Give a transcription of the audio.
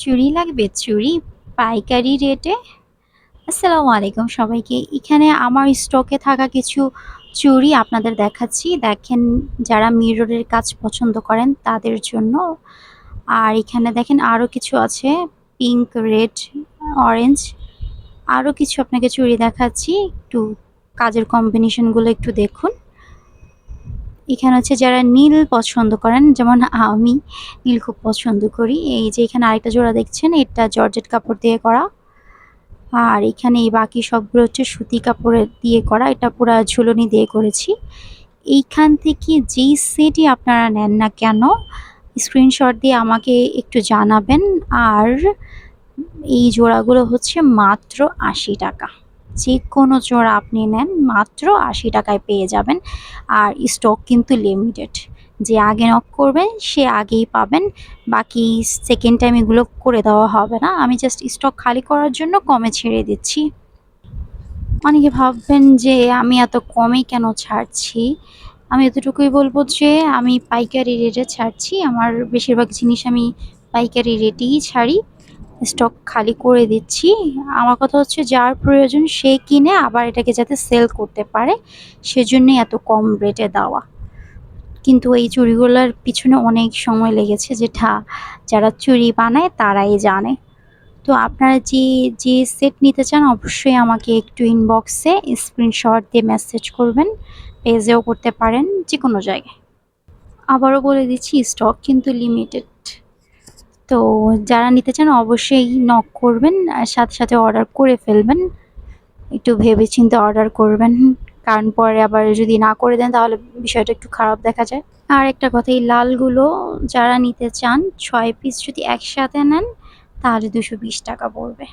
চুড়ি লাগবে? চুড়ি পাইকারি রেটে? আসসালামু আলাইকুম সবাইকে। এখানে আমার স্টকে থাকা কিছু চুড়ি আপনাদের দেখাচ্ছি। দেখেন, যারা মিররের কাজ পছন্দ করেন তাদের জন্য। আর এখানে দেখেন আরো কিছু আছে, পিঙ্ক, রেড, অরেঞ্জ। আরো কিছু আপনাকে চুড়ি দেখাচ্ছি। একটু কাজের কম্বিনেশনগুলো একটু দেখুন। এখানে হচ্ছে যারা নীল পছন্দ করেন, যেমন আমি নীল খুব পছন্দ করি। এই যে এখানে আরেকটা জোড়া দেখছেন, এটা জর্জেট কাপড় দিয়ে করা। আর এখানে এই বাকি সবগুলো হচ্ছে সুতি কাপড়ের দিয়ে করা। এটা পুরা ঝুলনি দিয়ে করেছি। এইখান থেকে যেই সেটই আপনারা নেন না কেন, স্ক্রিনশট দিয়ে আমাকে একটু জানাবেন। আর এই জোড়াগুলো হচ্ছে মাত্র ৮০ টাকা। যে কোনো জোড়া আপনি নেন মাত্র ৮০ টাকায় পেয়ে যাবেন। আর স্টক কিন্তু লিমিটেড। যে আগে নক করবেন সে আগেই পাবেন। বাকি সেকেন্ড টাইম এগুলো করে দেওয়া হবে না। আমি জাস্ট স্টক খালি করার জন্য কমে ছেড়ে দিচ্ছি। অনেকে ভাববেন যে আমি এত কমে কেন ছাড়ছি। আমি এতটুকুই বলবো যে আমি পাইকারি রেটে ছাড়ছি। আমার বেশিরভাগ জিনিস আমি পাইকারি রেটেই ছাড়ি। স্টক খালি করে দিচ্ছি। আমার কথা হচ্ছে যার প্রয়োজন সে কিনে আবার এটাকে যাতে সেল করতে পারে, সেজন্যই এত কম রেটে দেওয়া। কিন্তু এই চুড়িগুলোর পিছনে অনেক সময় লেগেছে, যেটা যারা চুড়ি বানায় তারাই জানে। তো আপনারা যে সেট নিতে চান অবশ্যই আমাকে একটু ইনবক্সে স্ক্রিনশট দিয়ে মেসেজ করবেন। পেজেও করতে পারেন, যেকোনো জায়গায়। আবারও বলে দিচ্ছি, স্টক কিন্তু লিমিটেড। তো যারা নিতে চান অবশ্যই নক করবেন, আর সাথে সাথে অর্ডার করে ফেলবেন। একটু ভেবেচিন্তে অর্ডার করবেন, কারণ পরে আবার যদি না করে দেন তাহলে বিষয়টা একটু খারাপ দেখা যায়। আর একটা কথা, এই লালগুলো যারা নিতে চান ৬ পিস যদি একসাথে নেন তাহলে ২২০ টাকা পড়বে।